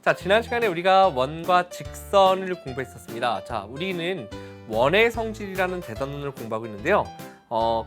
자, 지난 시간에 우리가 원과 직선을 공부했었습니다. 자, 우리는 원의 성질이라는 대단원을 공부하고 있는데요.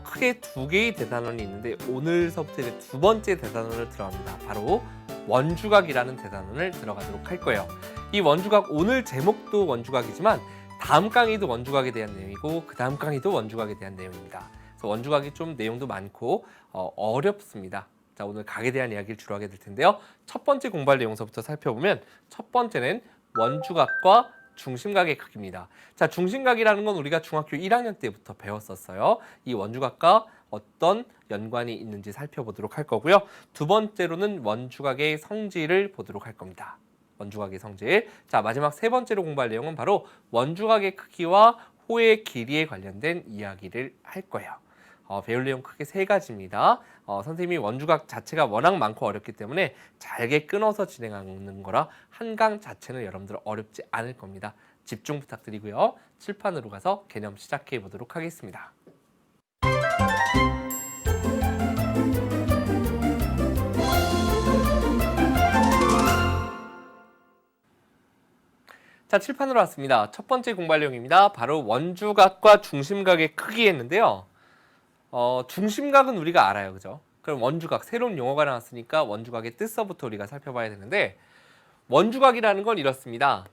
크게 두 개의 대단원이 있는데 오늘서부터 이제 두 번째 대단원을 들어갑니다. 바로 원주각이라는 대단원을 들어가도록 할 거예요. 이 원주각, 오늘 제목도 원주각이지만 다음 강의도 원주각에 대한 내용이고 그 다음 강의도 원주각에 대한 내용입니다. 그래서 원주각이 좀 내용도 많고 어렵습니다. 자, 오늘 각에 대한 이야기를 주로 하게 될 텐데요. 첫 번째 공부할 내용서부터 살펴보면 첫 번째는 원주각과 중심각의 크기입니다. 자, 중심각이라는 건 우리가 중학교 1학년 때부터 배웠었어요. 이 원주각과 어떤 연관이 있는지 살펴보도록 할 거고요. 두 번째로는 원주각의 성질을 보도록 할 겁니다. 원주각의 성질. 자, 마지막 세 번째로 공부할 내용은 바로 원주각의 크기와 호의 길이에 관련된 이야기를 할 거예요. 배울 내용 크게 세 가지입니다. 선생님이 원주각 자체가 워낙 많고 어렵기 때문에 잘게 끊어서 진행하는 거라 한 강 자체는 여러분들 어렵지 않을 겁니다. 집중 부탁드리고요. 칠판으로 가서 개념 시작해 보도록 하겠습니다. 자, 칠판으로 왔습니다. 첫 번째 공부할 내용입니다. 바로 원주각과 중심각의 크기였는데요. 중심각은 우리가 알아요, 그죠? 그럼 원주각, 새로운 용어가 나왔으니까 원주각의 뜻서부터 우리가 살펴봐야 되는데, 원주각이라는 건 이렇습니다.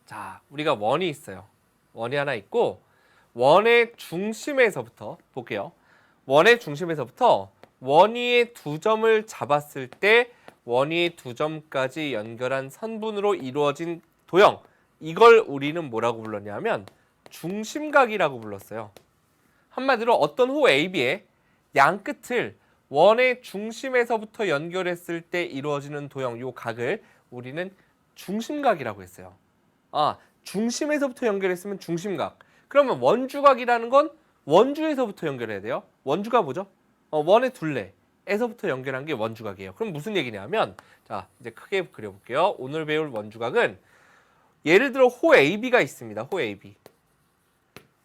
자, 우리가 원이 있어요. 원이 하나 있고 원의 중심에서부터 볼게요. 원의 중심에서부터 원위의 두 점을 잡았을 때 원위의 두 점까지 연결한 선분으로 이루어진 도형, 이걸 우리는 뭐라고 불렀냐면 중심각이라고 불렀어요. 한마디로 어떤 호 AB의 양 끝을 원의 중심에서부터 연결했을 때 이루어지는 도형, 요 각을 우리는 중심각이라고 했어요. 중심에서부터 연결했으면 중심각. 그러면 원주각이라는 건 원주에서부터 연결해야 돼요. 원주가 뭐죠? 원의 둘레에서부터 연결한 게 원주각이에요. 그럼 무슨 얘기냐면, 자, 이제 크게 그려볼게요. 오늘 배울 원주각은 예를 들어 호 AB가 있습니다. 호 AB.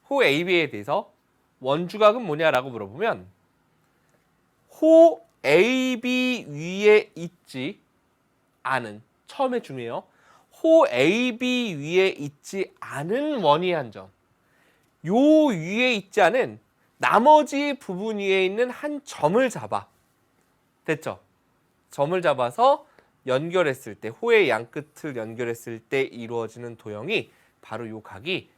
호 AB에 대해서 원주각은 뭐냐라고 물어보면 호 AB 위에 있지 않은, 처음에 중요해요. 호 AB 위에 있지 않은 원의 한 점, 요 위에 있지 않은 나머지 부분 위에 있는 한 점을 잡아. 됐죠? 점을 잡아서 연결했을 때, 호의 양 끝을 연결했을 때 이루어지는 도형이 바로 요 각이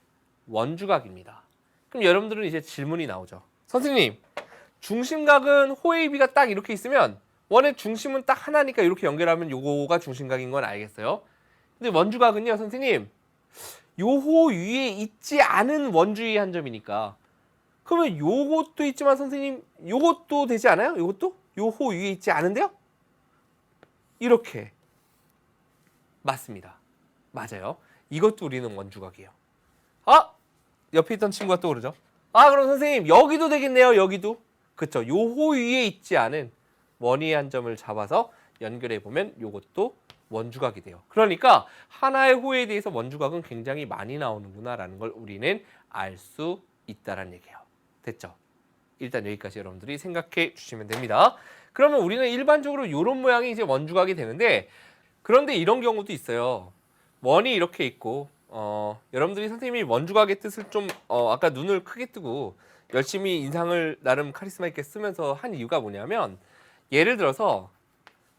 원주각입니다. 그럼 여러분들은 이제 질문이 나오죠. 선생님, 중심각은 호 AB가 딱 이렇게 있으면 원의 중심은 딱 하나니까 이렇게 연결하면 요거가 중심각인 건 알겠어요? 근데 원주각은요, 선생님, 요호 위에 있지 않은 원주의 한 점이니까 그러면 요것도 있지만 선생님, 요것도 되지 않아요? 요것도? 요호 위에 있지 않은데요? 이렇게. 맞습니다. 맞아요. 이것도 우리는 원주각이에요. 옆에 있던 친구가 또 그러죠. 그럼 선생님, 여기도 되겠네요. 여기도. 그쵸. 요호 위에 있지 않은 원위의 한 점을 잡아서 연결해 보면 요것도 원주각이 돼요. 그러니까 하나의 호에 대해서 원주각은 굉장히 많이 나오는구나 라는 걸 우리는 알 수 있다는 얘기예요. 됐죠? 일단 여기까지 여러분들이 생각해 주시면 됩니다. 그러면 우리는 일반적으로 이런 모양이 이제 원주각이 되는데, 그런데 이런 경우도 있어요. 원이 이렇게 있고 여러분들이 선생님이 원주각의 뜻을 좀 아까 눈을 크게 뜨고 열심히 인상을 나름 카리스마 있게 쓰면서 한 이유가 뭐냐면, 예를 들어서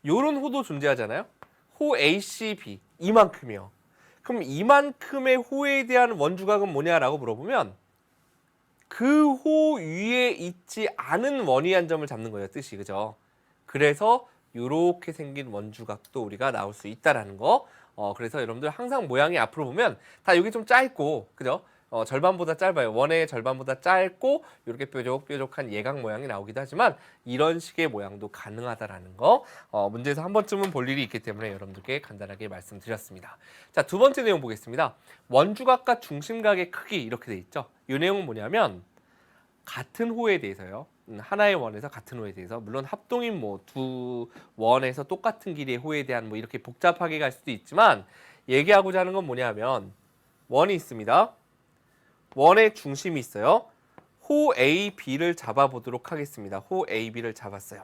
요런 호도 존재하잖아요. 호 ACB 이만큼이요. 그럼 이만큼의 호에 대한 원주각은 뭐냐라고 물어보면 그 호 위에 있지 않은 원위 한 점을 잡는 거예요, 뜻이. 그죠? 그래서 이렇게 생긴 원주각도 우리가 나올 수 있다라는 거. 그래서 여러분들 항상 모양이 앞으로 보면 다 여기 좀 짧고, 그죠? 절반보다 짧아요. 원의 절반보다 짧고 이렇게 뾰족뾰족한 예각 모양이 나오기도 하지만 이런 식의 모양도 가능하다라는 거, 문제에서 한 번쯤은 볼 일이 있기 때문에 여러분들께 간단하게 말씀드렸습니다. 자, 두 번째 내용 보겠습니다. 원주각과 중심각의 크기 이렇게 돼 있죠. 이 내용은 뭐냐면 같은 호에 대해서요. 하나의 원에서 같은 호에 대해서, 물론 합동인 두 원에서 똑같은 길이의 호에 대한 이렇게 복잡하게 갈 수도 있지만, 얘기하고자 하는 건 뭐냐면 원이 있습니다. 원의 중심이 있어요. 호 AB를 잡아보도록 하겠습니다. 호 AB를 잡았어요.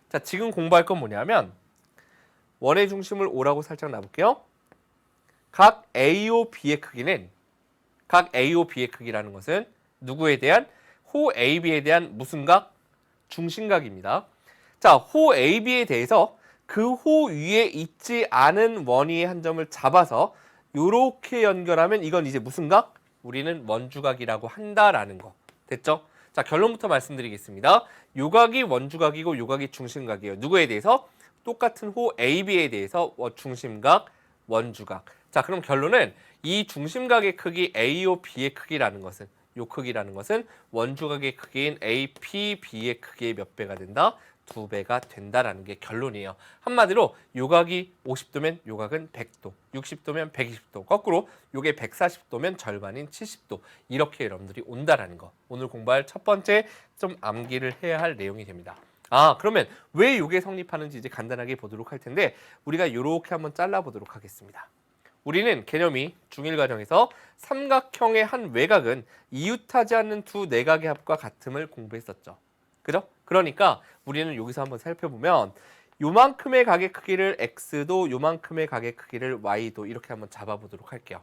자, 지금 공부할 건 뭐냐면 원의 중심을 O라고 살짝 놔볼게요. 각 AO B의 크기는 각 AO B의 크기라는 것은 누구에 대한 호 AB에 대한 무슨 각? 중심각입니다. 자, 호 AB에 대해서 그 호 위에 있지 않은 원위의 한 점을 잡아서 이렇게 연결하면 이건 이제 무슨 각? 우리는 원주각이라고 한다라는 거. 됐죠? 자, 결론부터 말씀드리겠습니다. 요 각이 원주각이고 요 각이 중심각이에요. 누구에 대해서? 똑같은 호 AB에 대해서 중심각, 원주각. 자, 그럼 결론은 이 중심각의 크기 AO B의 크기라는 것은 요 크기라는 것은 원주각의 크기인 AP, B의 크기의 몇 배가 된다? 2배가 된다라는 게 결론이에요. 한마디로 요각이 50도면 요각은 100도, 60도면 120도, 거꾸로 요게 140도면 절반인 70도. 이렇게 여러분들이 온다라는 거. 오늘 공부할 첫 번째 좀 암기를 해야 할 내용이 됩니다. 아, 그러면 왜 요게 성립하는지 이제 간단하게 보도록 할 텐데 우리가 요렇게 한번 잘라보도록 하겠습니다. 우리는 개념이 중1 과정에서 삼각형의 한 외곽은 이웃하지 않는 두 내각의 합과 같음을 공부했었죠. 그죠? 그러니까 우리는 여기서 한번 살펴보면 요만큼의 각의 크기를 x도 요만큼의 각의 크기를 y도 이렇게 한번 잡아보도록 할게요.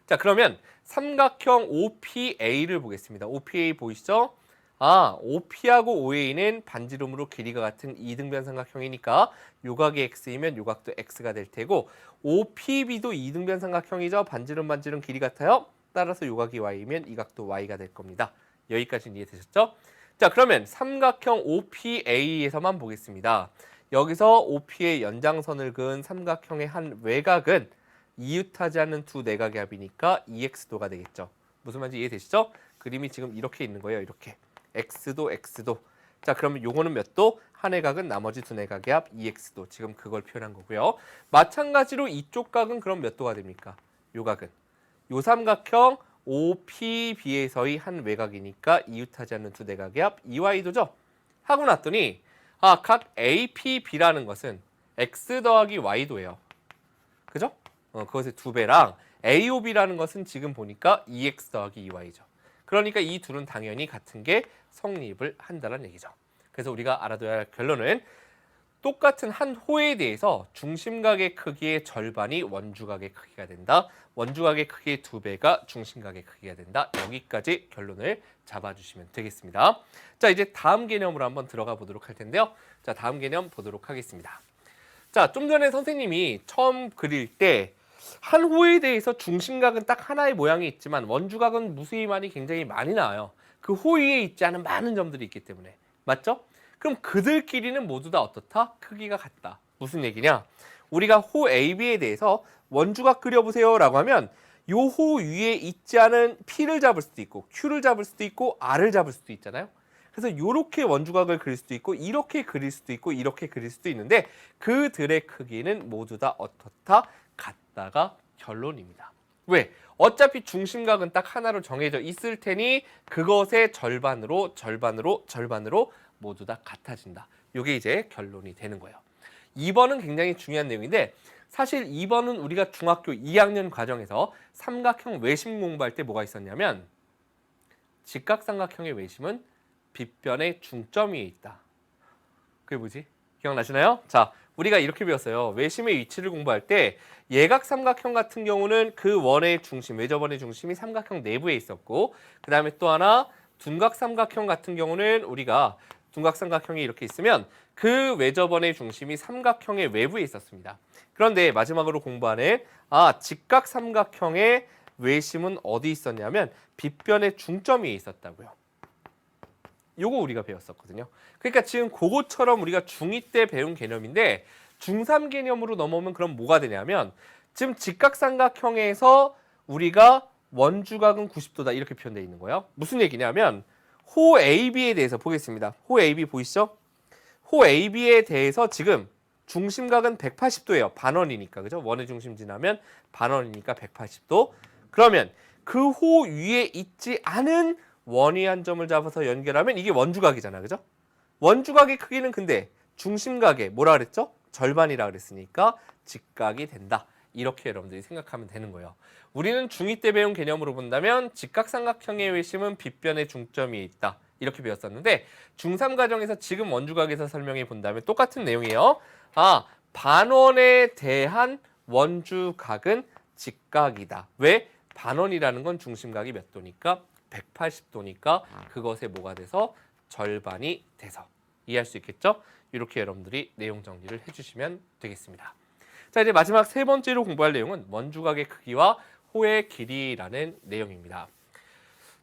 자, 그러면 삼각형 OPA를 보겠습니다. OPA 보이시죠? 아, OP하고 OA는 반지름으로 길이가 같은 이등변 삼각형이니까 요각이 x이면 요각도 x가 될 테고 OPB도 이등변 삼각형이죠. 반지름 길이 같아요. 따라서 요각이 y이면 이 각도 y가 될 겁니다. 여기까지는 이해되셨죠? 자, 그러면 삼각형 OPA에서만 보겠습니다. 여기서 OP의 연장선을 그은 삼각형의 한 외곽은 이웃하지 않는 두 내각의 합이니까 2x도가 되겠죠. 무슨 말인지 이해되시죠? 그림이 지금 이렇게 있는 거예요. 이렇게. x도 x도. 자, 그러면 요거는 몇 도? 한 외곽은 나머지 두 내각의 합 2x도. 지금 그걸 표현한 거고요. 마찬가지로 이쪽 각은 그럼 몇 도가 됩니까? 요 각은. 요 삼각형 OPB에서의 한 외곽이니까 이웃하지 않는 두 내각의 합 2y도죠. 하고 났더니 각 APB라는 것은 x 더하기 y도예요. 그죠? 그것의 2배랑 AOB라는 것은 지금 보니까 2x 더하기 2y죠. 그러니까 이 둘은 당연히 같은 게 성립을 한다는 얘기죠. 그래서 우리가 알아둬야 할 결론은 똑같은 한 호에 대해서 중심각의 크기의 절반이 원주각의 크기가 된다. 원주각의 크기의 2배가 중심각의 크기가 된다. 여기까지 결론을 잡아주시면 되겠습니다. 자, 이제 다음 개념으로 한번 들어가 보도록 할 텐데요. 자, 다음 개념 보도록 하겠습니다. 자, 좀 전에 선생님이 처음 그릴 때 한 호에 대해서 중심각은 딱 하나의 모양이 있지만 원주각은 무수히만이 굉장히 많이 나와요. 그 호 위에 있지 않은 많은 점들이 있기 때문에. 맞죠? 그럼 그들끼리는 모두 다 어떻다? 크기가 같다. 무슨 얘기냐? 우리가 호 AB에 대해서 원주각 그려보세요 라고 하면 요 호 위에 있지 않은 P를 잡을 수도 있고 Q를 잡을 수도 있고 R을 잡을 수도 있잖아요. 그래서 이렇게 원주각을 그릴 수도 있고 이렇게 그릴 수도 있고 이렇게 그릴 수도 있는데 그들의 크기는 모두 다 어떻다? 같다가 결론입니다. 왜? 어차피 중심각은 딱 하나로 정해져 있을 테니 그것의 절반으로 모두 다 같아진다. 이게 이제 결론이 되는 거예요. 2번은 굉장히 중요한 내용인데 사실 2번은 우리가 중학교 2학년 과정에서 삼각형 외심 공부할 때 뭐가 있었냐면 직각삼각형의 외심은 빗변의 중점 위에 있다. 그게 뭐지? 기억나시나요? 자, 우리가 이렇게 배웠어요. 외심의 위치를 공부할 때 예각 삼각형 같은 경우는 그 원의 중심, 외접원의 중심이 삼각형 내부에 있었고 그 다음에 또 하나 둔각 삼각형 같은 경우는 우리가 둔각 삼각형이 이렇게 있으면 그 외접원의 중심이 삼각형의 외부에 있었습니다. 그런데 마지막으로 공부하는 직각 삼각형의 외심은 어디 있었냐면 빗변의 중점 위에 있었다고요. 요거 우리가 배웠었거든요. 그러니까 지금 그것처럼 우리가 중2 때 배운 개념인데 중3 개념으로 넘어오면 그럼 뭐가 되냐면 지금 직각삼각형에서 우리가 원주각은 90도다 이렇게 표현되어 있는 거예요. 무슨 얘기냐면 호 AB에 대해서 보겠습니다. 호 AB 보이시죠? 호 AB에 대해서 지금 중심각은 180도예요. 반원이니까. 그죠? 원의 중심 지나면 반원이니까 180도. 그러면 그 호 위에 있지 않은 원위 한 점을 잡아서 연결하면 이게 원주각이잖아. 그죠? 원주각의 크기는 근데 중심각의 뭐라 그랬죠? 절반이라 그랬으니까 직각이 된다. 이렇게 여러분들이 생각하면 되는 거예요. 우리는 중2 때 배운 개념으로 본다면 직각삼각형의 외심은 빗변의 중점이 있다. 이렇게 배웠었는데 중3 과정에서 지금 원주각에서 설명해 본다면 똑같은 내용이에요. 반원에 대한 원주각은 직각이다. 왜? 반원이라는 건 중심각이 몇 도니까 180도니까 그것에 뭐가 돼서 절반이 돼서 이해할 수 있겠죠? 이렇게 여러분들이 내용 정리를 해주시면 되겠습니다. 자, 이제 마지막 세 번째로 공부할 내용은 원주각의 크기와 호의 길이라는 내용입니다.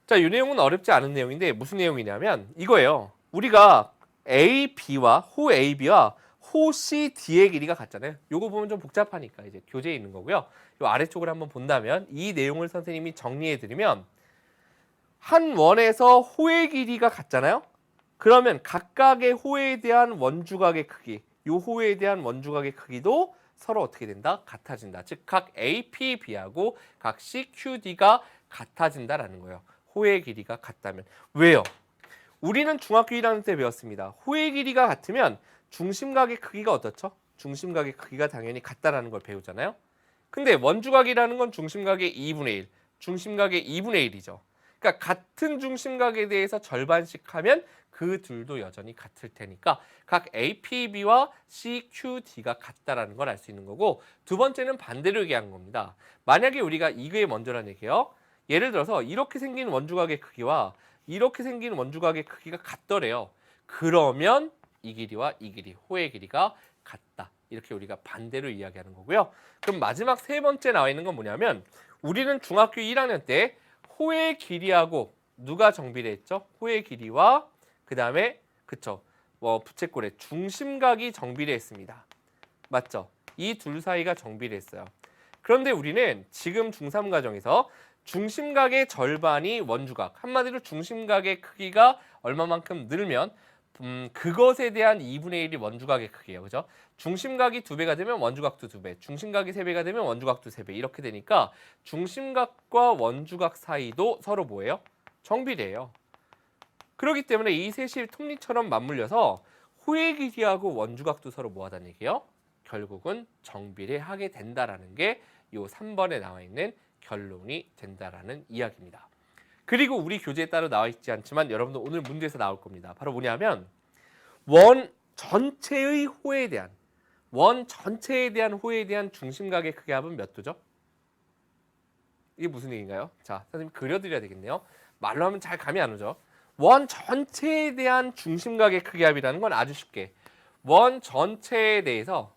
자, 이 내용은 어렵지 않은 내용인데 무슨 내용이냐면 이거예요. 우리가 AB와 호 AB와 호 CD의 길이가 같잖아요. 요거 보면 좀 복잡하니까 이제 교재에 있는 거고요. 요 아래쪽을 한번 본다면 이 내용을 선생님이 정리해 드리면 한 원에서 호의 길이가 같잖아요. 그러면 각각의 호에 대한 원주각의 크기, 요 호에 대한 원주각의 크기도 서로 어떻게 된다? 같아진다. 즉 각 APB하고 각 CQD가 같아진다라는 거예요. 호의 길이가 같다면. 왜요? 우리는 중학교 1학년 때 배웠습니다. 호의 길이가 같으면 중심각의 크기가 어떻죠? 중심각의 크기가 당연히 같다라는 걸 배우잖아요. 근데 원주각이라는 건 중심각의 2분의 1, 중심각의 2분의 1이죠. 그러니까 같은 중심각에 대해서 절반씩 하면 그 둘도 여전히 같을 테니까 각 APB와 CQD가 같다라는 걸 알 수 있는 거고, 두 번째는 반대로 얘기한 겁니다. 만약에 우리가 이게 먼저라는 얘기예요. 예를 들어서 이렇게 생긴 원주각의 크기와 이렇게 생긴 원주각의 크기가 같더래요. 그러면 이 길이와 이 길이, 호의 길이가 같다. 이렇게 우리가 반대로 이야기하는 거고요. 그럼 마지막 세 번째 나와 있는 건 뭐냐면 우리는 중학교 1학년 때 호의 길이하고 누가 정비례했죠? 호의 길이와 그 다음에 그쵸? 부채꼴의 중심각이 정비례했습니다. 맞죠? 이 둘 사이가 정비례했어요. 그런데 우리는 지금 중3 과정에서 중심각의 절반이 원주각, 한마디로 중심각의 크기가 얼마만큼 늘면 그것에 대한 2분의 1이 원주각의 크기예요. 그죠? 중심각이 2배가 되면 원주각도 2배, 중심각이 3배가 되면 원주각도 3배 이렇게 되니까 중심각과 원주각 사이도 서로 뭐예요? 정비례해요. 그렇기 때문에 이 셋이 톱니처럼 맞물려서 호의 길이하고 원주각도 서로 뭐 하다는 얘기예요? 결국은 정비례하게 된다라는 게 이 3번에 나와 있는 결론이 된다라는 이야기입니다. 그리고 우리 교재에 따로 나와 있지 않지만 여러분들 오늘 문제에서 나올 겁니다. 바로 뭐냐면 원 전체의 호에 대한 호에 대한 중심각의 크기 합은 몇 도죠? 이게 무슨 얘기인가요? 자, 선생님 그려드려야 되겠네요. 말로 하면 잘 감이 안 오죠. 원 전체에 대한 중심각의 크기 합이라는 건 아주 쉽게 원 전체에 대해서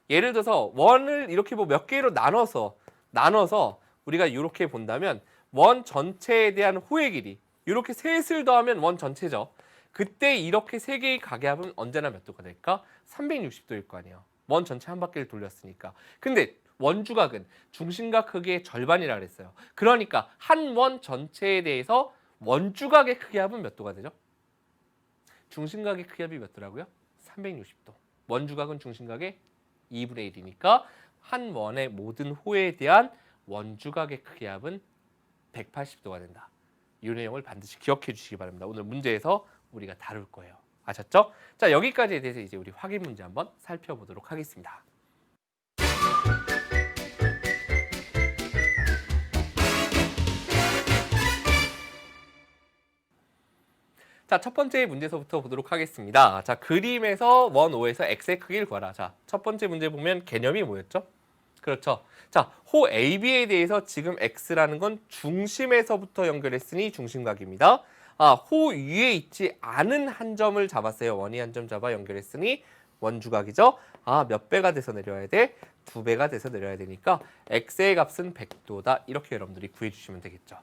예를 들어서 원을 이렇게 뭐 몇 개로 나눠서 우리가 이렇게 본다면 원 전체에 대한 호의 길이 이렇게 셋을 더하면 원 전체죠. 그때 이렇게 세 개의 가계합은 언제나 몇 도가 될까? 360도일 거 아니에요. 원 전체 한 바퀴를 돌렸으니까. 근데 원주각은 중심각 크기의 절반이라 그랬어요. 그러니까 한 원 전체에 대해서 원주각의 크기 합은 몇 도가 되죠? 중심각의 크기 합이 몇 도라고요? 360도. 원주각은 중심각의 2분의 1이니까 한 원의 모든 호에 대한 원주각의 크기 합은 180도가 된다. 이 내용을 반드시 기억해 주시기 바랍니다. 오늘 문제에서 우리가 다룰 거예요. 아셨죠? 자, 여기까지에 대해서 이제 우리 확인 문제 한번 살펴보도록 하겠습니다. 자, 첫 번째 문제서부터 보도록 하겠습니다. 자, 그림에서 원 5에서 x의 크기를 구하라. 자, 첫 번째 문제 보면 개념이 뭐였죠? 그렇죠. 자, 호 AB에 대해서 지금 x라는 건 중심에서부터 연결했으니 중심각입니다. 호 위에 있지 않은 한 점을 잡았어요. 원이 한 점 잡아 연결했으니 원주각이죠. 몇 배가 돼서 내려야 돼? 2배가 돼서 내려야 되니까 x의 값은 100도다. 이렇게 여러분들이 구해주시면 되겠죠.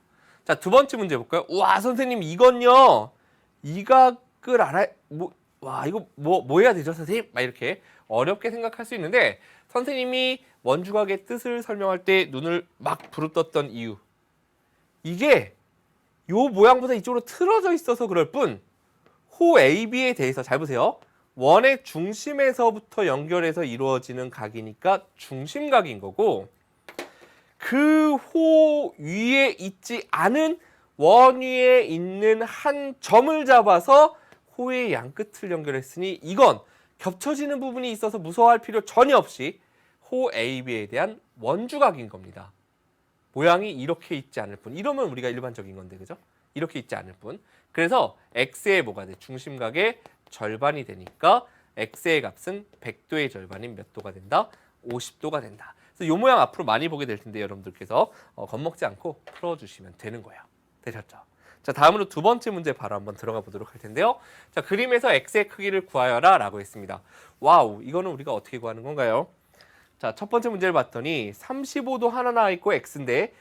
자, 두 번째 문제 볼까요? 우와, 선생님 이건요. 이 각을 알아, 이거 뭐 해야 되죠, 선생님? 막 이렇게 어렵게 생각할 수 있는데 선생님이 원주각의 뜻을 설명할 때 눈을 막 부릅떴던 이유. 이게 요 모양보다 이쪽으로 틀어져 있어서 그럴 뿐 호 AB에 대해서 잘 보세요. 원의 중심에서부터 연결해서 이루어지는 각이니까 중심각인 거고 그 호 위에 있지 않은 원 위에 있는 한 점을 잡아서 호의 양끝을 연결했으니 이건 겹쳐지는 부분이 있어서 무서워할 필요 전혀 없이 호 AB에 대한 원주각인 겁니다. 모양이 이렇게 있지 않을 뿐. 이러면 우리가 일반적인 건데, 그죠? 이렇게 있지 않을 뿐. 그래서 x의 뭐가 돼? 중심각의 절반이 되니까 x의 값은 100도의 절반인 몇 도가 된다? 50도가 된다. 그래서 이 모양 앞으로 많이 보게 될 텐데 여러분들께서 겁먹지 않고 풀어주시면 되는 거예요. 되셨죠? 자, 다음으로 두 번째 문제 바로 한번 들어가 보도록 할 텐데요. 자, 그림에서 x의 크기를 구하여라 라고 했습니다. 와우, 이거는 우리가 어떻게 구하는 건가요? 자, 첫 번째 문제를 봤더니 35도 하나 나와 있고 x인데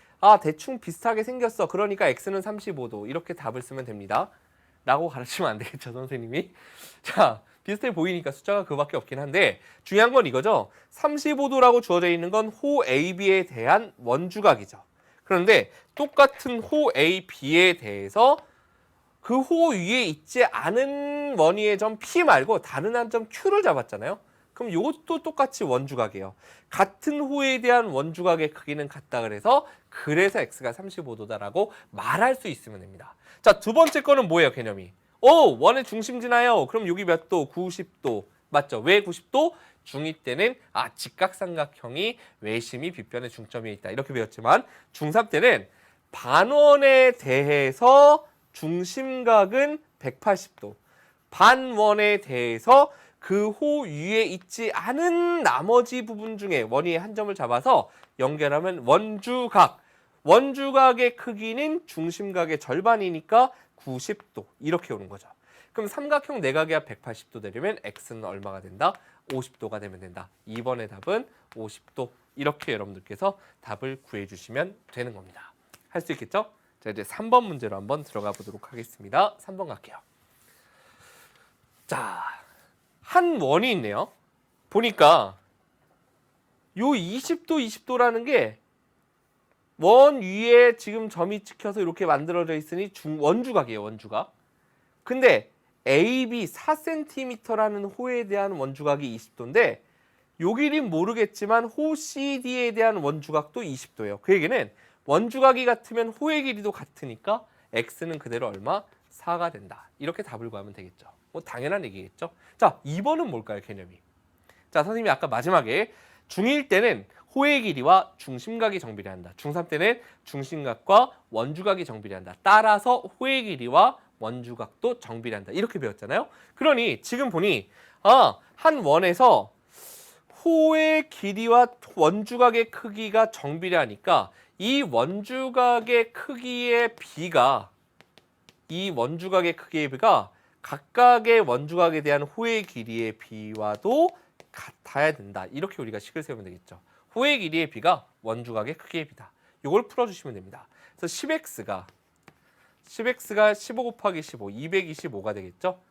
대충 비슷하게 생겼어. 그러니까 x는 35도. 이렇게 답을 쓰면 됩니다. 라고 가르치면 안 되겠죠, 선생님이? 자, 비슷해 보이니까 숫자가 그거밖에 없긴 한데 중요한 건 이거죠. 35도라고 주어져 있는 건 호 AB에 대한 원주각이죠. 그런데 똑같은 호 AB에 대해서 그 호 위에 있지 않은 원위의 점 P 말고 다른 한 점 Q를 잡았잖아요. 그럼 이것도 똑같이 원주각이에요. 같은 호에 대한 원주각의 크기는 같다 그래서 x가 35도다라고 말할 수 있으면 됩니다. 자, 두 번째 거는 뭐예요, 개념이? 원의 중심지나요? 그럼 여기 몇 도? 90도. 맞죠? 왜 90도? 중2 때는 직각삼각형이 외심이 빗변의 중점에 있다. 이렇게 배웠지만 중3 때는 반원에 대해서 중심각은 180도. 반원에 대해서 그 호 위에 있지 않은 나머지 부분 중에 원위의 한 점을 잡아서 연결하면 원주각. 원주각의 크기는 중심각의 절반이니까 90도. 이렇게 오는 거죠. 그럼 삼각형 내각이야 180도 되려면 x는 얼마가 된다? 50도가 되면 된다. 2번의 답은 50도. 이렇게 여러분들께서 답을 구해주시면 되는 겁니다. 할 수 있겠죠? 자, 이제 3번 문제로 한번 들어가 보도록 하겠습니다. 3번 갈게요. 자, 한 원이 있네요. 보니까 요 20도, 20도라는 게 원 위에 지금 점이 찍혀서 이렇게 만들어져 있으니 원주각이에요, 원주각. 근데 AB 4cm라는 호에 대한 원주각이 20도인데 요 길이는 모르겠지만 호 CD에 대한 원주각도 20도예요. 그 얘기는 원주각이 같으면 호의 길이도 같으니까 x는 그대로 얼마? 4가 된다. 이렇게 답을 구하면 되겠죠. 뭐 당연한 얘기겠죠. 자, 2번은 뭘까요, 개념이? 자, 선생님이 아까 마지막에 중1 때는 호의 길이와 중심각이 정비례한다. 중3 때는 중심각과 원주각이 정비례한다. 따라서 호의 길이와 원주각도 정비례한다. 이렇게 배웠잖아요. 그러니 지금 보니 한 원에서 호의 길이와 원주각의 크기가 정비례하니까 이 원주각의 크기의 비가 각각의 원주각에 대한 호의 길이의 비와도 같아야 된다. 이렇게 우리가 식을 세우면 되겠죠. 호의 길이의 비가 원주각의 크기의 비다. 이걸 풀어주시면 됩니다. 그래서 10x가 15 곱하기 15, 225가 되겠죠.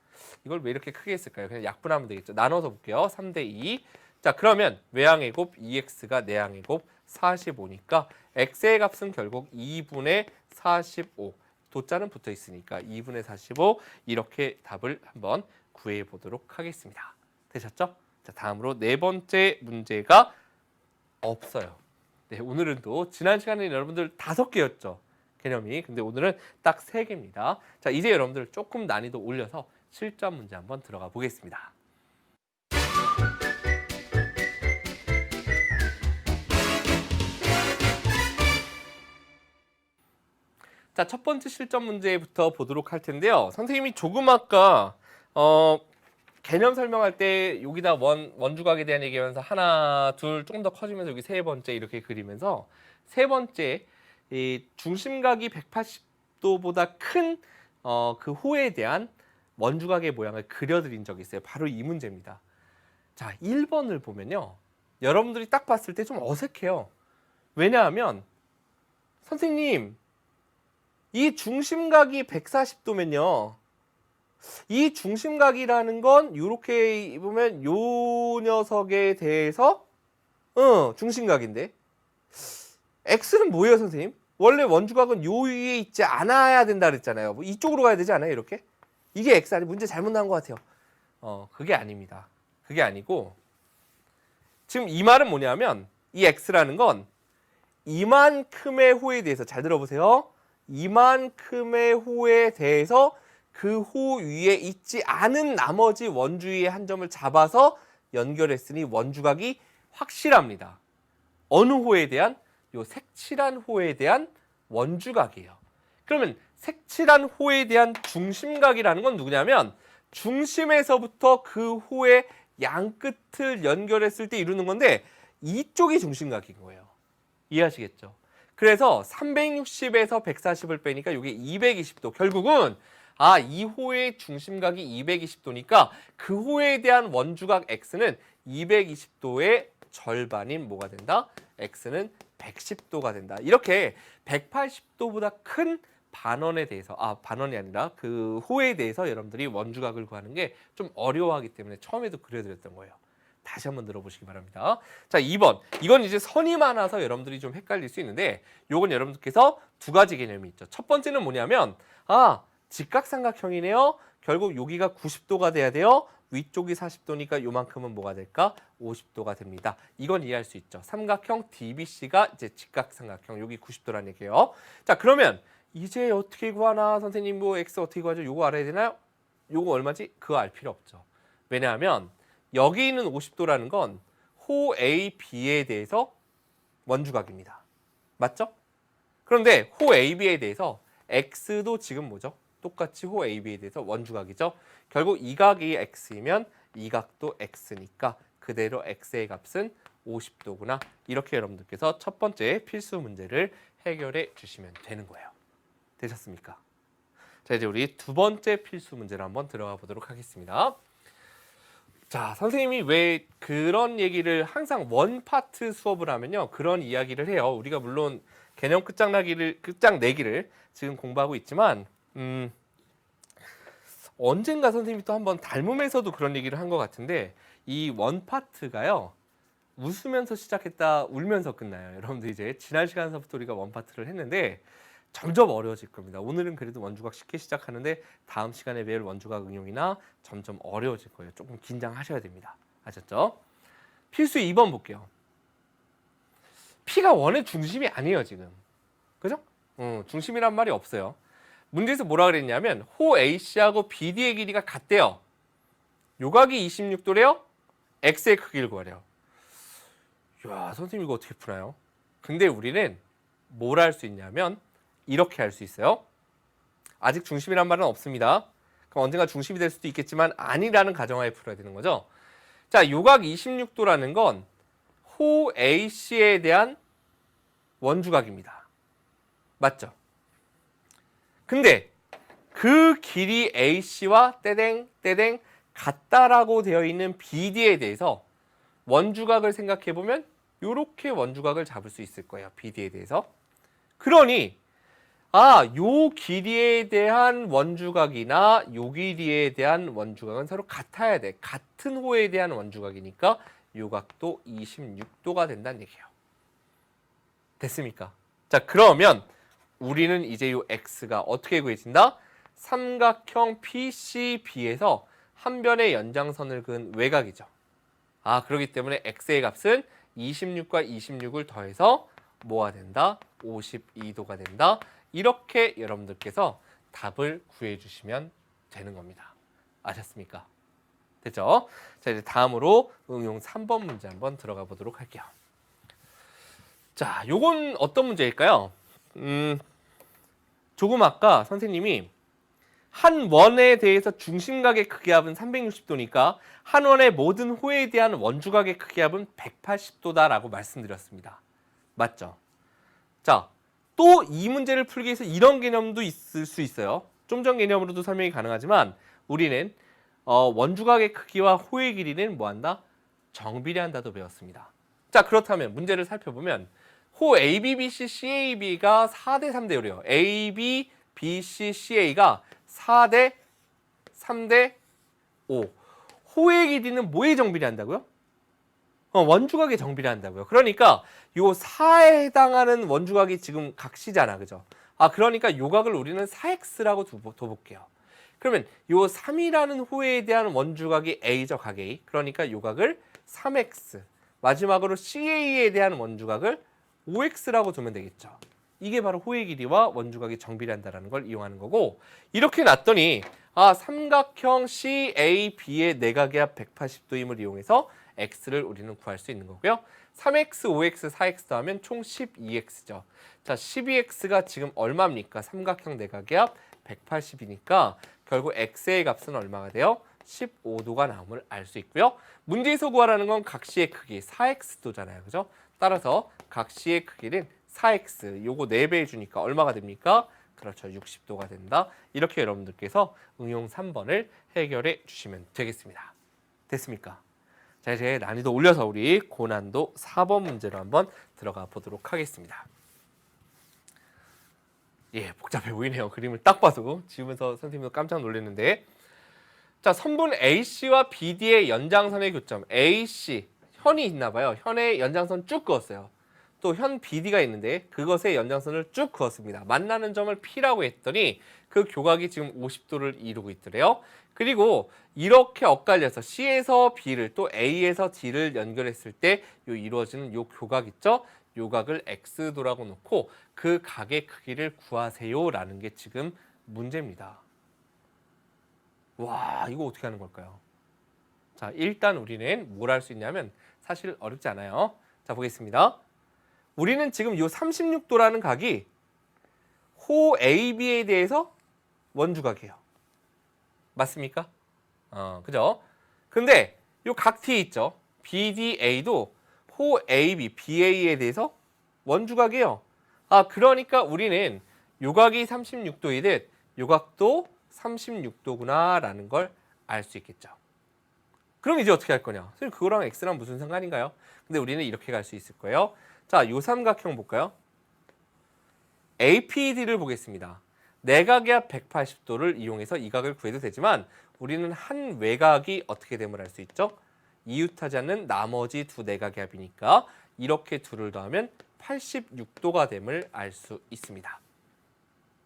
이걸 왜 이렇게 크게 했을까요? 그냥 약분하면 되겠죠. 나눠서 볼게요. 3대 2. 자, 그러면 외항의 곱 2x가 내항의 곱 45니까 x의 값은 결국 2분의 45. 도자는 붙어 있으니까 2분의 45 이렇게 답을 한번 구해 보도록 하겠습니다. 되셨죠? 자, 다음으로 네 번째 문제가 없어요. 네, 오늘은 또 지난 시간에 여러분들 5개였죠. 개념이. 근데 오늘은 딱 3개입니다. 자, 이제 여러분들 조금 난이도 올려서 실전 문제 한번 들어가 보겠습니다. 자, 첫 번째 실전 문제부터 보도록 할 텐데요. 선생님이 조금 아까 개념 설명할 때 여기다 원주각에 대한 얘기하면서 하나, 둘 조금 더 커지면서 여기 세 번째 이렇게 그리면서 세 번째 이 중심각이 180도보다 큰 그 호에 대한 원주각의 모양을 그려드린 적이 있어요. 바로 이 문제입니다. 자, 1번을 보면요. 여러분들이 딱 봤을 때 좀 어색해요. 왜냐하면 선생님 이 중심각이 140도면요. 이 중심각이라는 건 이렇게 보면 요 녀석에 대해서 중심각인데 x는 뭐예요, 선생님? 원래 원주각은 요 위에 있지 않아야 된다 그랬잖아요. 뭐 이쪽으로 가야 되지 않아요, 이렇게? 이게 x 아니 문제 잘못 나온 것 같아요. 그게 아닙니다. 그게 아니고 지금 이 말은 뭐냐면 이 x라는 건 이만큼의 호에 대해서 잘 들어보세요. 이만큼의 호에 대해서 그 호 위에 있지 않은 나머지 원주위의 한 점을 잡아서 연결했으니 원주각이 확실합니다. 어느 호에 대한? 요 색칠한 호에 대한 원주각이에요. 그러면 색칠한 호에 대한 중심각이라는 건 누구냐면 중심에서부터 그 호의 양 끝을 연결했을 때 이루는 건데 이쪽이 중심각인 거예요. 이해하시겠죠? 그래서 360에서 140을 빼니까 이게 220도. 결국은 이 호의 중심각이 220도니까 그 호에 대한 원주각 x는 220도의 절반인 뭐가 된다? x는 110도가 된다. 이렇게 180도보다 큰 반원에 대해서 반원이 아니라 그 호에 대해서 여러분들이 원주각을 구하는 게 좀 어려워하기 때문에 처음에도 그려드렸던 거예요. 다시 한번 들어보시기 바랍니다. 자, 2번. 이건 이제 선이 많아서 여러분들이 좀 헷갈릴 수 있는데 요건 여러분들께서 두 가지 개념이 있죠. 첫 번째는 뭐냐면 직각삼각형이네요. 결국 여기가 90도가 돼야 돼요. 위쪽이 40도니까 요만큼은 뭐가 될까? 50도가 됩니다. 이건 이해할 수 있죠. 삼각형 DBC가 이제 직각삼각형 여기 90도라는 얘기예요. 자, 그러면 이제 어떻게 구하나? 선생님 뭐 X 어떻게 구하죠? 요거 알아야 되나요? 요거 얼마지? 그거 알 필요 없죠. 왜냐하면 여기 있는 50도라는 건 호 A, B에 대해서 원주각입니다. 맞죠? 그런데 호 A, B에 대해서 X도 지금 뭐죠? 똑같이 호 A, B에 대해서 원주각이죠. 결국 이 각이 X이면 이 각도 X니까 그대로 X의 값은 50도구나. 이렇게 여러분들께서 첫 번째 필수 문제를 해결해 주시면 되는 거예요. 되셨습니까? 자, 이제 우리 두 번째 필수 문제로 한번 들어가 보도록 하겠습니다. 자, 선생님이 왜 그런 얘기를 항상 원 파트 수업을 하면요. 그런 이야기를 해요. 우리가 물론 개념 끝장내기를 지금 공부하고 있지만 언젠가 선생님이 또 한번 닮음에서도 그런 얘기를 한 것 같은데 이 원 파트가요. 웃으면서 시작했다 울면서 끝나요. 여러분들 이제 지난 시간서부터 우리가 원 파트를 했는데 점점 어려워질 겁니다. 오늘은 그래도 원주각 쉽게 시작하는데 다음 시간에 배울 원주각 응용이나 점점 어려워질 거예요. 조금 긴장하셔야 됩니다. 아셨죠? 필수 2번 볼게요. P가 원의 중심이 아니에요, 지금. 그죠? 중심이란 말이 없어요. 문제에서 뭐라 그랬냐면 호 AC하고 BD의 길이가 같대요. 요각이 26도래요. X의 크기를 구하래요. 이야, 선생님 이거 어떻게 푸나요? 근데 우리는 뭘 할 수 있냐면 이렇게 할 수 있어요. 아직 중심이란 말은 없습니다. 그럼 언젠가 중심이 될 수도 있겠지만 아니라는 가정하에 풀어야 되는 거죠. 자, 요각 26도라는 건 호 AC에 대한 원주각입니다. 맞죠? 근데 그 길이 AC와 떼댕 같다라고 되어 있는 BD에 대해서 원주각을 생각해 보면 이렇게 원주각을 잡을 수 있을 거예요. BD에 대해서. 그러니 요 길이에 대한 원주각이나 요 길이에 대한 원주각은 서로 같아야 돼. 같은 호에 대한 원주각이니까 요 각도 26도가 된다는 얘기예요. 됐습니까? 자, 그러면 우리는 이제 요 x가 어떻게 구해진다? 삼각형 PCB에서 한 변의 연장선을 그은 외곽이죠. 그렇기 때문에 x의 값은 26과 26을 더해서 뭐가 된다? 52도가 된다. 이렇게 여러분들께서 답을 구해주시면 되는 겁니다. 아셨습니까? 됐죠? 자, 이제 다음으로 응용 3번 문제 한번 들어가 보도록 할게요. 자, 요건 어떤 문제일까요? 조금 아까 선생님이 한 원에 대해서 중심각의 크기합은 360도니까 한 원의 모든 호에 대한 원주각의 크기합은 180도다라고 말씀드렸습니다. 맞죠? 자, 또 이 문제를 풀기 위해서 이런 개념도 있을 수 있어요. 좀 전 개념으로도 설명이 가능하지만 우리는 원주각의 크기와 호의 길이는 뭐한다? 정비례한다도 배웠습니다. 자, 그렇다면 문제를 살펴보면 호 AB, BC, CAB가 4대 3대 5래요. AB, BC, CA가 4대 3대 5. 호의 길이는 뭐에 정비례한다고요? 원주각에 정비례한다고요. 그러니까 요 4에 해당하는 원주각이 지금 각시잖아. 그죠? 그러니까 요 각을 우리는 4x라고 둬볼게요. 그러면 요 3이라는 호에 대한 원주각이 A죠. 각 A. 그러니까 요 각을 3x. 마지막으로 CA에 대한 원주각을 5x라고 두면 되겠죠. 이게 바로 호의 길이와 원주각이 정비례한다는 걸 이용하는 거고, 이렇게 놨더니 삼각형 CAB의 내각의 합 180도임을 이용해서 x를 우리는 구할 수 있는 거고요. 3x, 5x, 4x 더하면 총 12x죠. 자, 12x가 지금 얼마입니까? 삼각형 내각의 합 180이니까 결국 x의 값은 얼마가 돼요? 15도가 나옴을 알 수 있고요. 문제에서 구하라는 건 각시의 크기 4x도잖아요. 그죠? 따라서 각시의 크기는 4x, 요거 4배 해주니까 얼마가 됩니까? 그렇죠. 60도가 된다. 이렇게 여러분들께서 응용 3번을 해결해 주시면 되겠습니다. 됐습니까? 자, 이제 난이도 올려서 우리 고난도 4번 문제로 한번 들어가 보도록 하겠습니다. 예, 복잡해 보이네요. 그림을 딱 봐도 지우면서 선생님도 깜짝 놀랐는데, 자, 선분 AC와 BD의 연장선의 교점 AC, 현이 있나 봐요. 현의 연장선 쭉 그었어요. 또 현 BD가 있는데 그것의 연장선을 쭉 그었습니다. 만나는 점을 P라고 했더니 그 교각이 지금 50도를 이루고 있더래요. 그리고 이렇게 엇갈려서 C에서 B를 또 A에서 D를 연결했을 때 이루어지는 요 교각 있죠? 요 각을 X도라고 놓고 그 각의 크기를 구하세요라는 게 지금 문제입니다. 와, 이거 어떻게 하는 걸까요? 자, 일단 우리는 뭘 할 수 있냐면 사실 어렵지 않아요. 자, 보겠습니다. 우리는 지금 이 36도라는 각이 호 AB에 대해서 원주각이에요. 맞습니까? 그죠? 근데 이 각 T 있죠? BDA도 호 AB, BA에 대해서 원주각이에요. 그러니까 우리는 요 각이 36도이듯 요 각도 36도구나 라는 걸 알 수 있겠죠. 그럼 이제 어떻게 할 거냐? 선생님 그거랑 X랑 무슨 상관인가요? 근데 우리는 이렇게 갈 수 있을 거예요. 자, 요 삼각형 볼까요? APD를 보겠습니다. 내각의 180도를 이용해서 이 각을 구해도 되지만 우리는 한 외각이 어떻게 됨을 알 수 있죠? 이웃하지 않는 나머지 두 내각의 합이니까 이렇게 둘을 더하면 86도가 됨을 알 수 있습니다.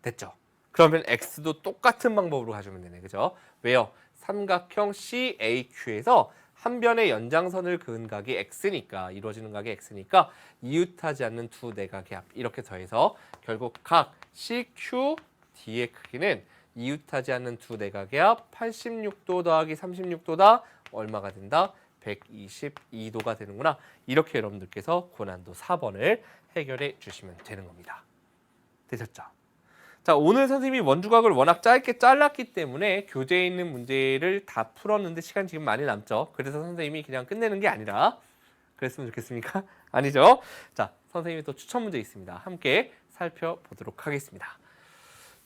됐죠? 그러면 X도 똑같은 방법으로 가져오면 되네. 그죠? 왜요? 삼각형 CAQ에서 한 변의 연장선을 그은 각이 X니까, 이루어지는 각이 X니까 이웃하지 않는 두 내각의 합 이렇게 더해서 결국 각 CQD의 크기는 이웃하지 않는 두 내각의 합 86도 더하기 36도다. 얼마가 된다? 122도가 되는구나. 이렇게 여러분들께서 고난도 4번을 해결해 주시면 되는 겁니다. 되셨죠? 자, 오늘 선생님이 원주각을 워낙 짧게 잘랐기 때문에 교재에 있는 문제를 다 풀었는데 시간 지금 많이 남죠. 그래서 선생님이 그냥 끝내는 게 아니라 그랬으면 좋겠습니까? 아니죠. 자, 선생님이 또 추천 문제 있습니다. 함께 살펴보도록 하겠습니다.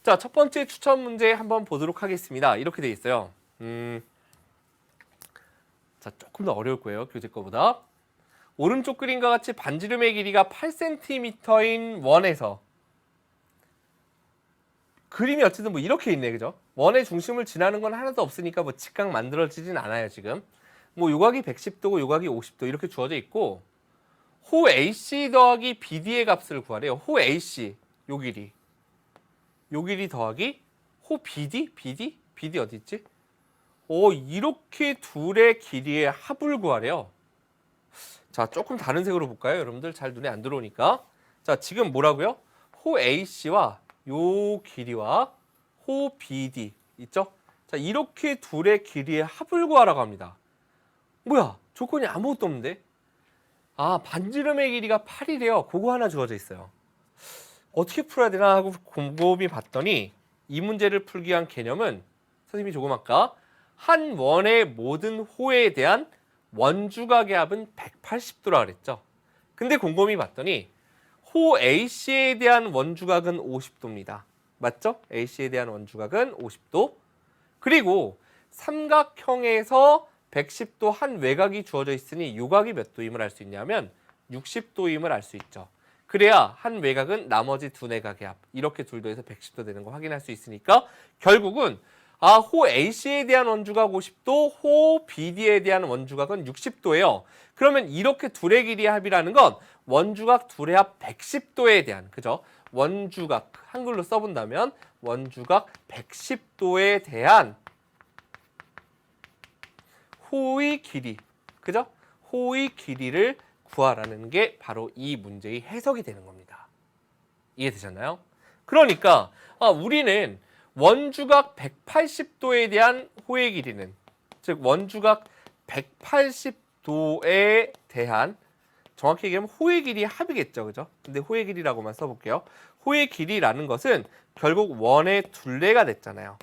자, 첫 번째 추천 문제 한번 보도록 하겠습니다. 이렇게 돼 있어요. 자, 조금 더 어려울 거예요. 교재 거보다. 오른쪽 그림과 같이 반지름의 길이가 8cm인 원에서 그림이 어쨌든 뭐 이렇게 있네, 그죠? 원의 중심을 지나는 건 하나도 없으니까 뭐 직각 만들어지진 않아요, 지금. 뭐 요각이 110도고 요각이 50도 이렇게 주어져 있고 호 AC 더하기 BD의 값을 구하래요. 호 AC 요 길이 더하기 호 BD? BD 어디 있지? 이렇게 둘의 길이의 합을 구하래요. 자, 조금 다른 색으로 볼까요? 여러분들 잘 눈에 안 들어오니까. 자, 지금 뭐라고요? 호 AC와 요 길이와 호 BD 있죠? 자, 이렇게 둘의 길이의 합을 구하라고 합니다. 뭐야? 조건이 아무것도 없는데? 반지름의 길이가 8이래요. 그거 하나 주어져 있어요. 어떻게 풀어야 되나 하고 곰곰이 봤더니 이 문제를 풀기 위한 개념은 선생님이 조금 아까 한 원의 모든 호에 대한 원주각의 합은 180도라 그랬죠. 근데 곰곰이 봤더니 호 AC에 대한 원주각은 50도입니다. 맞죠? AC에 대한 원주각은 50도. 그리고 삼각형에서 110도 한 외곽이 주어져 있으니 요각이 몇 도임을 알 수 있냐면 60도임을 알 수 있죠. 그래야 한 외곽은 나머지 두 내각의 합 이렇게 둘 더해서 110도 되는 거 확인할 수 있으니까 결국은 호 AC에 대한 원주각 50도, 호 BD에 대한 원주각은 60도예요. 그러면 이렇게 둘의 길이의 합이라는 건 원주각 둘의 합 110도에 대한, 그죠? 원주각, 한글로 써본다면 원주각 110도에 대한 호의 길이, 그죠? 호의 길이를 구하라는 게 바로 이 문제의 해석이 되는 겁니다. 이해되셨나요? 그러니까 우리는 원주각 180도에 대한 호의 길이는, 즉 원주각 180도에 대한, 정확히 얘기하면 호의 길이의 합이겠죠, 그죠? 근데 호의 길이라고만 써볼게요. 호의 길이라는 것은 결국 원의 둘레가 됐잖아요.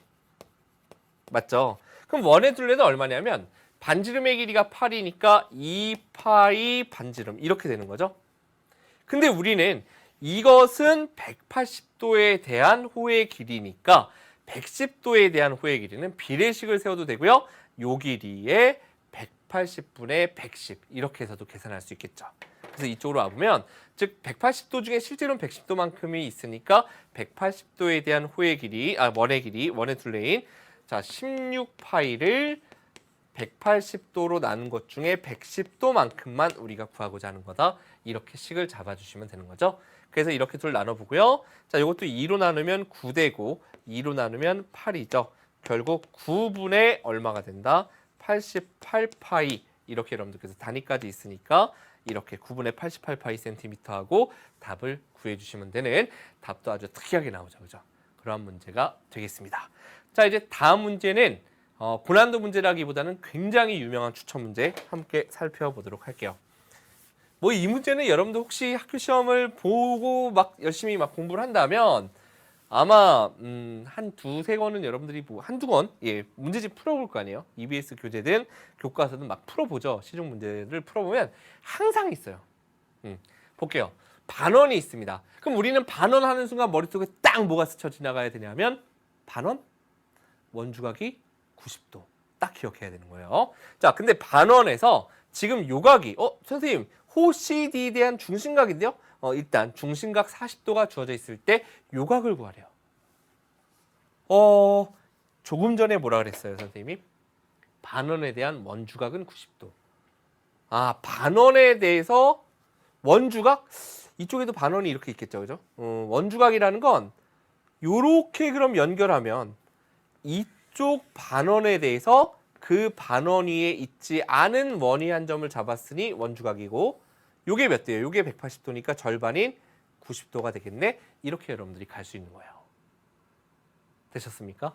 맞죠? 그럼 원의 둘레는 얼마냐면 반지름의 길이가 8이니까 2파이 반지름 이렇게 되는 거죠. 근데 우리는 이것은 180도에 대한 호의 길이니까 110도에 대한 호의 길이는 비례식을 세워도 되고요. 요 길이에 180분의 110 이렇게 해서도 계산할 수 있겠죠. 그래서 이쪽으로 와보면 즉 180도 중에 실제로는 110도만큼이 있으니까 180도에 대한 호의 길이, 원의 길이, 원의 둘레인 자 16파이를 180도로 나눈 것 중에 110도만큼만 우리가 구하고자 하는 거다. 이렇게 식을 잡아주시면 되는 거죠. 그래서 이렇게 둘 나눠보고요. 자, 이것도 2로 나누면 9되고 2로 나누면 8이죠. 결국 9분의 얼마가 된다? 88파이. 이렇게 여러분들께서 단위까지 있으니까 이렇게 9분의 88파이 센티미터하고 답을 구해주시면 되는 답도 아주 특이하게 나오죠. 그죠? 그러한 문제가 되겠습니다. 자, 이제 다음 문제는 고난도 문제라기보다는 굉장히 유명한 추천 문제 함께 살펴보도록 할게요. 뭐 이 문제는 여러분도 혹시 학교 시험을 보고 막 열심히 막 공부를 한다면 아마 한 두세 권은 여러분들이 뭐 한두 권 문제집 풀어볼 거 아니에요. EBS 교재든 교과서든 막 풀어보죠. 시중 문제를 풀어보면 항상 있어요. 볼게요. 반원이 있습니다. 그럼 우리는 반원 하는 순간 머릿속에 딱 뭐가 스쳐 지나가야 되냐면 반원 원주각이 90도 딱 기억해야 되는 거예요. 자, 근데 반원에서 지금 요각이 선생님 호 CD에 대한 중심각인데요. 일단 중심각 40도가 주어져 있을 때 요각을 구하래요. 조금 전에 뭐라 그랬어요, 선생님이? 반원에 대한 원주각은 90도. 반원에 대해서 원주각? 이쪽에도 반원이 이렇게 있겠죠, 그죠? 원주각이라는 건 요렇게 그럼 연결하면 이쪽 반원에 대해서 그 반원 위에 있지 않은 원이 한 점을 잡았으니 원주각이고 요게 몇 도예요? 요게 180도니까 절반인 90도가 되겠네. 이렇게 여러분들이 갈 수 있는 거예요. 되셨습니까?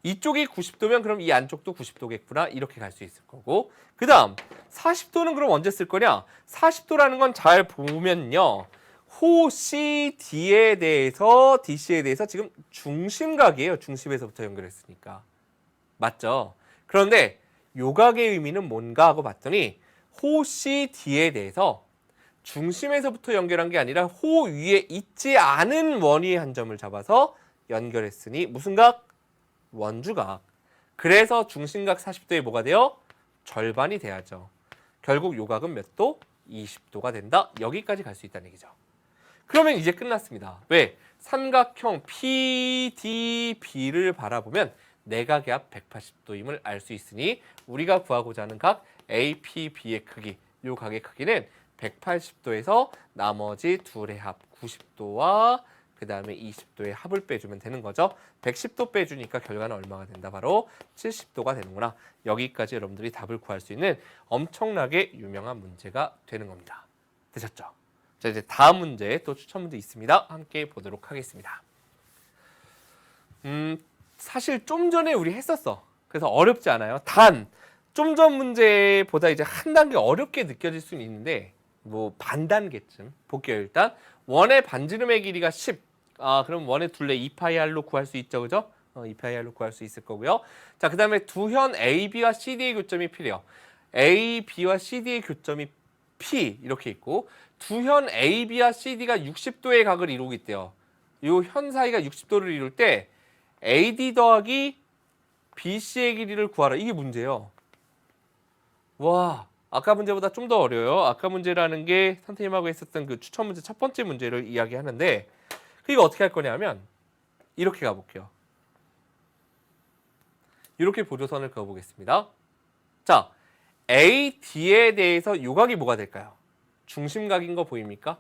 이쪽이 90도면 그럼 이 안쪽도 90도겠구나. 이렇게 갈 수 있을 거고. 그 다음 40도는 그럼 언제 쓸 거냐? 40도라는 건 잘 보면요. 호 CD에 대해서 DC에 대해서 지금 중심각이에요. 중심에서부터 연결했으니까. 맞죠? 그런데 요각의 의미는 뭔가 하고 봤더니 호 CD에 대해서 중심에서부터 연결한 게 아니라 호 위에 있지 않은 원위의 한 점을 잡아서 연결했으니 무슨 각? 원주각. 그래서 중심각 40도에 뭐가 돼요? 절반이 돼야죠. 결국 요각은 몇 도? 20도가 된다. 여기까지 갈 수 있다는 얘기죠. 그러면 이제 끝났습니다. 왜? 삼각형 PDB를 바라보면 내각의 앞 180도임을 알 수 있으니 우리가 구하고자 하는 각 APB의 크기, 요 각의 크기는 180도에서 나머지 둘의 합 90도와 그 다음에 20도의 합을 빼주면 되는 거죠. 110도 빼주니까 결과는 얼마가 된다? 바로 70도가 되는구나. 여기까지 여러분들이 답을 구할 수 있는 엄청나게 유명한 문제가 되는 겁니다. 되셨죠? 자, 이제 다음 문제 또 추천 문제 있습니다. 함께 보도록 하겠습니다. 사실 좀 전에 우리 했었어. 그래서 어렵지 않아요. 단 좀 전 문제보다 이제 한 단계 어렵게 느껴질 수는 있는데 뭐 반 단계쯤 볼게요. 일단 원의 반지름의 길이가 10. 그럼 원의 둘레 2파이R로 구할 수 있죠, 그죠? 2파이R로 구할 수 있을 거고요. 자, 그 다음에 두현 AB와 CD의 교점이 P래요. AB와 CD의 교점이 P 이렇게 있고 두현 AB와 CD가 60도의 각을 이루고 있대요. 이 현 사이가 60도를 이룰 때 AD 더하기 BC의 길이를 구하라. 이게 문제예요. 와, 아까 문제보다 좀 더 어려워요. 아까 문제라는 게 선생님하고 했었던 그 추천 문제 첫 번째 문제를 이야기하는데 이거 어떻게 할 거냐면 이렇게 가볼게요. 이렇게 보조선을 그어보겠습니다. 자, AD에 대해서 요각이 뭐가 될까요? 중심각인 거 보입니까?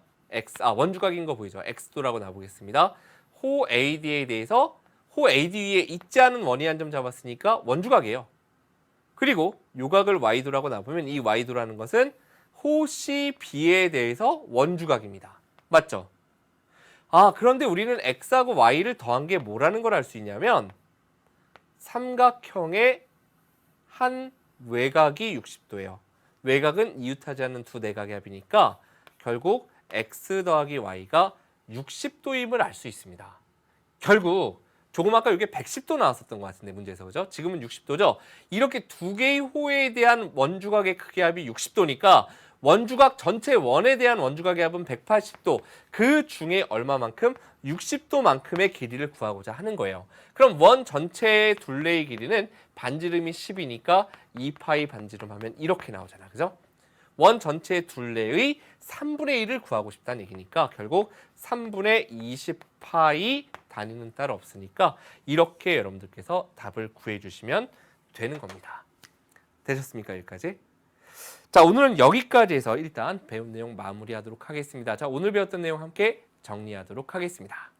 원주각인 거 보이죠? X도라고 놔보겠습니다. 호 AD에 대해서 호 AD 위에 있지 않은 원이 한 점 잡았으니까 원주각이에요. 그리고 요각을 Y도라고 놔보면 이 Y도라는 것은 호 CB에 대해서 원주각입니다. 맞죠? 그런데 우리는 X하고 Y를 더한 게 뭐라는 걸 알 수 있냐면 삼각형의 한 외곽이 60도예요. 외곽은 이웃하지 않는 두 내각의 합이니까 결국 X 더하기 Y가 60도임을 알 수 있습니다. 결국 조금 아까 이게 110도 나왔었던 것 같은데 문제에서 그죠? 지금은 60도죠. 이렇게 두 개의 호에 대한 원주각의 크기 합이 60도니까 원주각 전체 원에 대한 원주각의 합은 180도. 그 중에 얼마만큼? 60도만큼의 길이를 구하고자 하는 거예요. 그럼 원 전체의 둘레의 길이는 반지름이 10이니까 2파이 반지름 하면 이렇게 나오잖아. 그죠? 원 전체의 둘레의 3분의 1을 구하고 싶다는 얘기니까 결국 3분의 20파이 단위는 따로 없으니까 이렇게 여러분들께서 답을 구해주시면 되는 겁니다. 되셨습니까? 여기까지? 자, 오늘은 여기까지 해서 일단 배운 내용 마무리하도록 하겠습니다. 자, 오늘 배웠던 내용 함께 정리하도록 하겠습니다.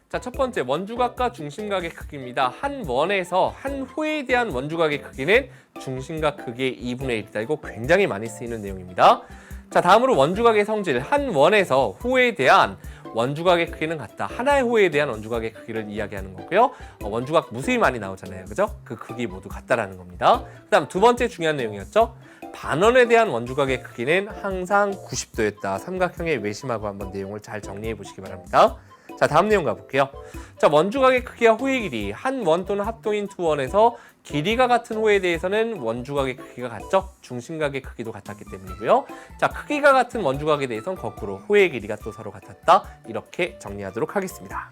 자, 첫 번째 원주각과 중심각의 크기입니다. 한 원에서 한 호에 대한 원주각의 크기는 중심각 크기의 2분의 1이다. 이거 굉장히 많이 쓰이는 내용입니다. 자, 다음으로 원주각의 성질. 한 원에서 호에 대한 원주각의 크기는 같다. 하나의 호에 대한 원주각의 크기를 이야기하는 거고요. 원주각 무수히 많이 나오잖아요. 그죠? 그 크기 모두 같다라는 겁니다. 그 다음 두 번째 중요한 내용이었죠. 반원에 대한 원주각의 크기는 항상 90도였다. 삼각형의 외심하고 한번 내용을 잘 정리해 보시기 바랍니다. 자, 다음 내용 가볼게요. 자, 원주각의 크기와 호의 길이 한 원 또는 합동인 두 원에서 길이가 같은 호에 대해서는 원주각의 크기가 같죠? 중심각의 크기도 같았기 때문이고요. 자, 크기가 같은 원주각에 대해서는 거꾸로 호의 길이가 또 서로 같았다. 이렇게 정리하도록 하겠습니다.